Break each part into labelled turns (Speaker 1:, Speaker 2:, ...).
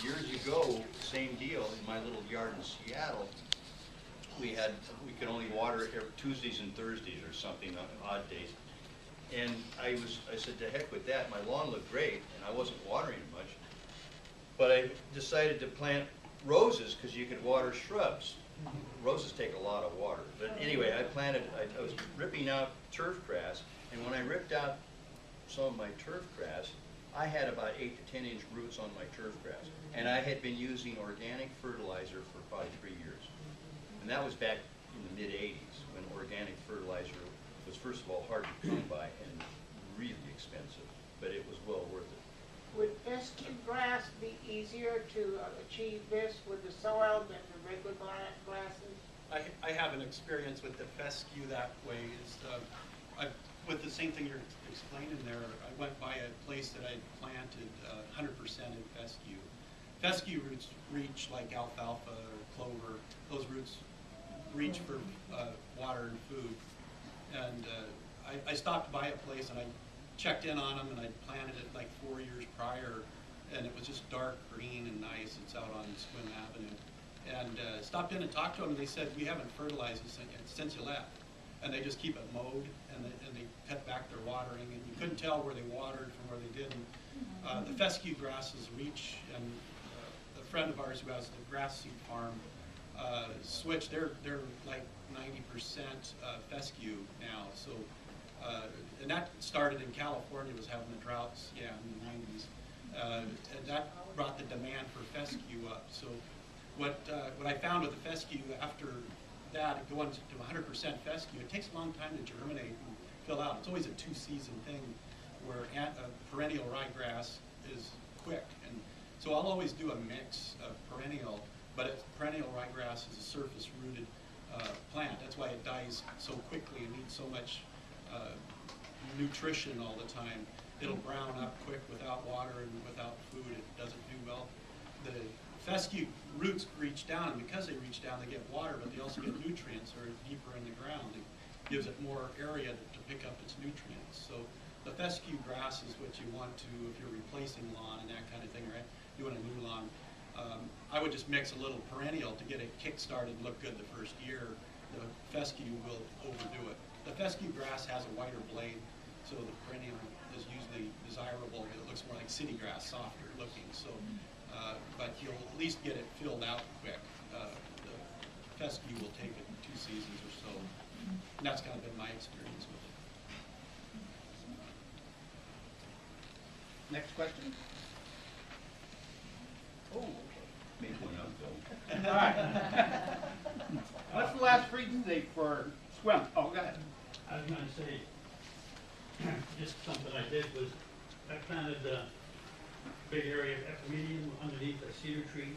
Speaker 1: years ago, same deal, in my little yard in Seattle, we could only water Tuesdays and Thursdays or something on odd days. And I said, to heck with that, my lawn looked great, and I wasn't watering it much. But I decided to plant roses, because you could water shrubs. Roses take a lot of water. But anyway, I was ripping out turf grass, and when I ripped out some of my turf grass, I had about 8 to 10 inch roots on my turf grass. And I had been using organic fertilizer for probably 3 years. And that was back in the mid-'80s, when organic fertilizer was, first of all, hard to come by and really expensive, but it was well worth it.
Speaker 2: Would fescue grass be easier to achieve this with the soil than the regular grasses?
Speaker 3: I have an experience with the fescue that way. With the same thing you're explaining there, I went by a place that I planted 100% in fescue. Fescue roots reach like alfalfa or clover. Those roots reach for water and food. And I stopped by a place and I checked in on them, and I planted it like 4 years prior, and it was just dark green and nice. It's out on Sequim Avenue. And stopped in and talked to them, and they said, we haven't fertilized it since you left. And they just keep it mowed, and they cut back their watering, and you couldn't tell where they watered from where they didn't. The fescue grasses reach, and a friend of ours who has the grass seed farm switched. They're like 90% fescue now. So, and that started in California, was having the droughts, in the 90s. And that brought the demand for fescue up. So what I found with the fescue after that, going to 100% fescue, it takes a long time to germinate and fill out. It's always a 2-season thing where perennial ryegrass is quick. And so I'll always do a mix of perennial, but perennial ryegrass is a surface-rooted plant. That's why it dies so quickly and needs so much nutrition all the time. It'll brown up quick without water and without food. It doesn't do well. The fescue roots reach down, and because they reach down, they get water, but they also get nutrients, or deeper in the ground. It gives it more area to pick up its nutrients. So the fescue grass is what you want to, if you're replacing lawn and that kind of thing, right? Doing a new lawn. I would just mix a little perennial to get it kick-started and look good the first year. The fescue will overdo it. The fescue grass has a wider blade, so the perennial is usually desirable. It looks more like city grass, softer looking. So, but you'll at least get it filled out quick. The fescue will take it 2 seasons or so. And that's kind of been my experience with it.
Speaker 4: Next question?
Speaker 1: Oh, make one up, Bill.
Speaker 4: All right. What's the last freezing date for Sequim? Oh, go ahead.
Speaker 5: I was going to say, just something I did was I planted a big area of epimedium underneath a cedar tree.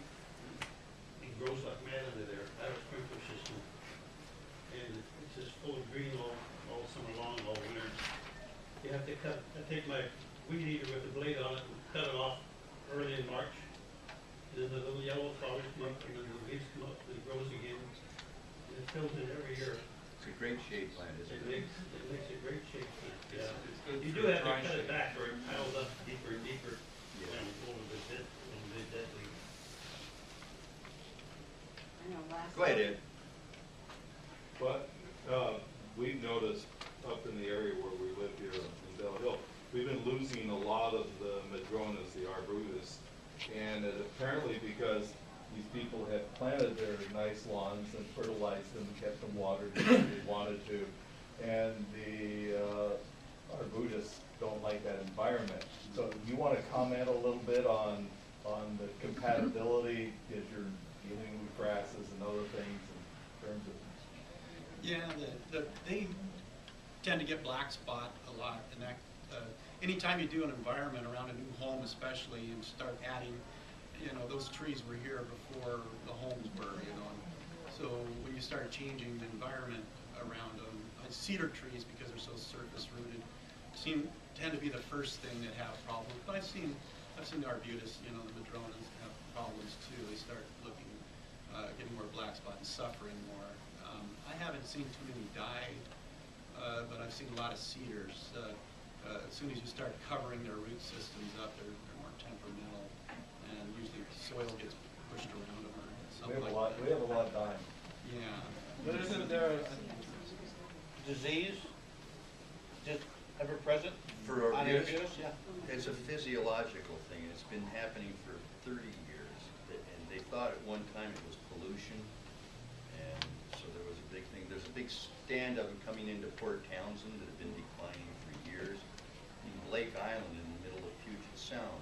Speaker 5: It grows like mad under there. I have a sprinkler system, and it's just full of green all summer long, all winter. You have to cut. I take my weed eater with the blade on it and cut it off early in March. And then the little yellow flowers come up, and then the leaves come up, and it grows again. And it fills in every year.
Speaker 1: It's a great shade plant, isn't it?
Speaker 5: It makes a great shape plant. Yeah.
Speaker 1: It's good
Speaker 5: You
Speaker 1: for
Speaker 5: do have to
Speaker 1: dry
Speaker 5: cut
Speaker 1: shade.
Speaker 5: it back, or it piles up deeper and deeper,
Speaker 1: Yeah.
Speaker 5: and over the deadly.
Speaker 2: I know last
Speaker 1: Go ahead, Ed.
Speaker 6: But we've noticed up in the area where we live here in Bell Hill, we've been losing a lot of the madronas, the arbutus, and it apparently because these people have planted their nice lawns and fertilized them, kept them watered as they wanted to, and the arbutus don't like that environment. So you want to comment a little bit on the compatibility as you're dealing with grasses and other things in terms of?
Speaker 3: Yeah, they tend to get black spot a lot, and that anytime you do an environment around a new home, especially, and start adding, those trees were here before the homes were, and so when you start changing the environment around them, cedar trees, because they're so surface rooted, tend to be the first thing that have problems. But I've seen the arbutus, the madronas have problems too. They start looking, getting more black spot and suffering more. I haven't seen too many die, but I've seen a lot of cedars. As soon as you start covering their root systems up, they're more temperamental and usually so soil gets pushed around them or
Speaker 7: We
Speaker 3: something
Speaker 7: have
Speaker 3: like
Speaker 7: a lot,
Speaker 3: that.
Speaker 7: we have a lot dying.
Speaker 3: Yeah.
Speaker 4: But isn't there a disease just ever present
Speaker 1: For
Speaker 4: on
Speaker 1: arbutus?
Speaker 4: arbutus? Yeah.
Speaker 1: It's a physiological thing, and it's been happening for 30 years. And they thought at one time it was pollution, and so there was a big thing. There's a big stand of them coming into Port Townsend that have been declining for years. In Lake Island, in the middle of Puget Sound,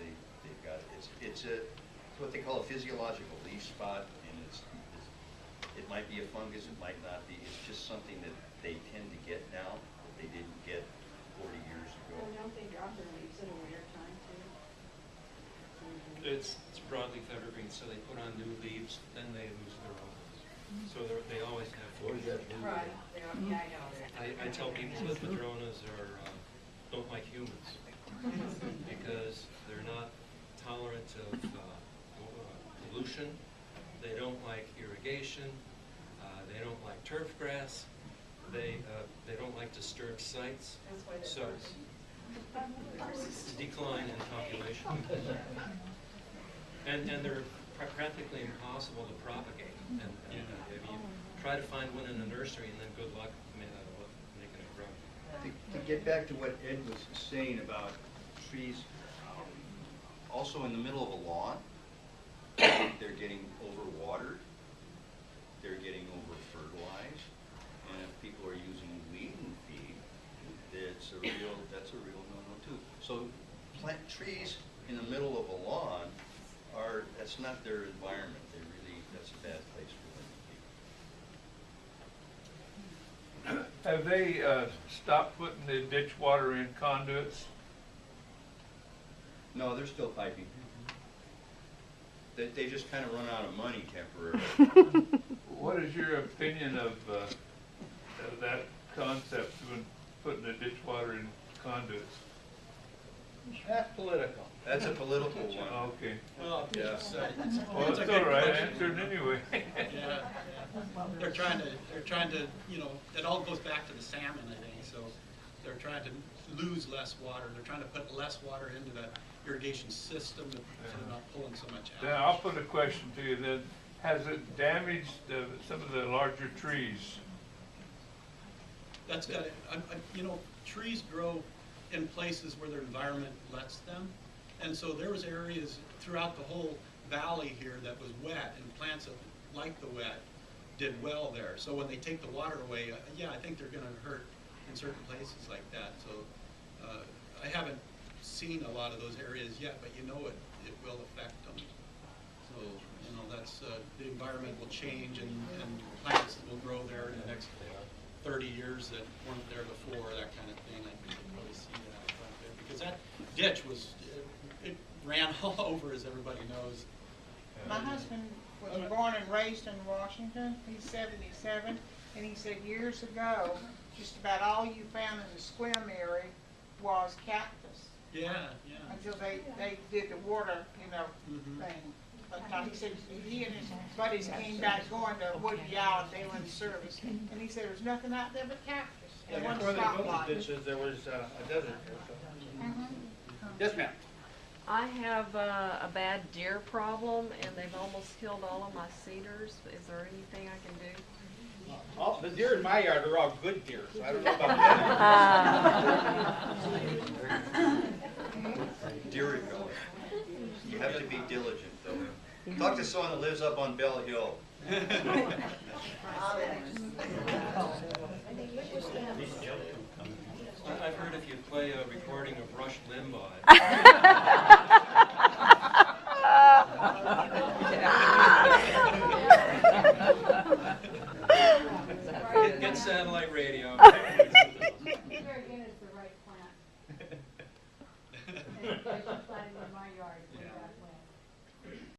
Speaker 1: they've got, it's what they call a physiological leaf spot, and it might be a fungus, it might not be. It's just something that they tend to get now that they didn't get 40 years ago.
Speaker 8: Well, don't they drop their leaves in a winter time too?
Speaker 9: It's broadleaf evergreen, so they put on new leaves, then they lose their old ones. So they always have.
Speaker 7: Always have new
Speaker 8: Right, yeah, I know.
Speaker 9: I tell people that madronas don't like humans because they're not tolerant of pollution. They don't like irrigation. They don't like turf grass. They don't like disturbed sites.
Speaker 8: That's why they're
Speaker 9: So
Speaker 8: bursting.
Speaker 9: decline in population. And they're practically impossible to propagate. And if you try to find one in a nursery, and then good luck making it grow.
Speaker 1: To get back to what Ed was saying about trees, also in the middle of a lawn, they're getting overwatered, they're getting over-fertilized, and if people are using weed and feed, that's a real no-no too. So plant trees in the middle of a lawn that's not their environment. That's a bad place for them to be.
Speaker 10: Have they stopped putting the ditch water in conduits?
Speaker 1: No, they're still piping. They just kind of run out of money temporarily.
Speaker 10: What is your opinion of that concept, of putting the ditch water in conduits?
Speaker 4: That's political.
Speaker 1: That's a political one.
Speaker 10: Okay.
Speaker 3: Well,
Speaker 1: Yeah.
Speaker 10: Well,
Speaker 3: it's a
Speaker 10: it's
Speaker 3: good
Speaker 10: all right,
Speaker 3: question.
Speaker 10: answer it anyway.
Speaker 3: Yeah. They're trying to, it all goes back to the salmon, I think, so they're trying to lose less water. They're trying to put less water into the irrigation system, so they're not pulling so much out.
Speaker 10: Then I'll put a question to you then. Has it damaged some of the larger trees?
Speaker 3: That's got it. Trees grow in places where their environment lets them. And so there was areas throughout the whole valley here that was wet, and plants that like the wet did well there. So when they take the water away, yeah, I think they're going to hurt in certain places like that. So I haven't seen a lot of those areas yet, but it will affect them. So that's the environment will change, and plants will grow there in the next 30 years that weren't there before, that kind of thing. I think you'll probably see that quite a bit, because that ditch it ran all over, as everybody knows.
Speaker 2: My husband was born and raised in Washington. He's 77, and he said years ago, just about all you found in the Sequim area was cactus.
Speaker 3: Yeah.
Speaker 2: Until they did the water,
Speaker 3: Mhm.
Speaker 2: thing. But he said he and his buddies came back going to Woodby Island, they were in service, and he said there's nothing out there but cactus.
Speaker 4: Yeah,
Speaker 2: There
Speaker 4: before
Speaker 2: wasn't
Speaker 4: they built the
Speaker 2: stoplight.
Speaker 4: ditches, there was a desert there. So.
Speaker 2: Mhm.
Speaker 4: Yes, ma'am.
Speaker 11: I have a bad deer problem, and they've almost killed all of my cedars. Is there anything I can do?
Speaker 4: All the deer in my yard are all good deer, so I don't know about that.
Speaker 1: Deer repellent. You have to be diligent, though. Talk to someone that lives up on Bell Hill.
Speaker 9: I've heard if you play a recording of Rush Limbaugh,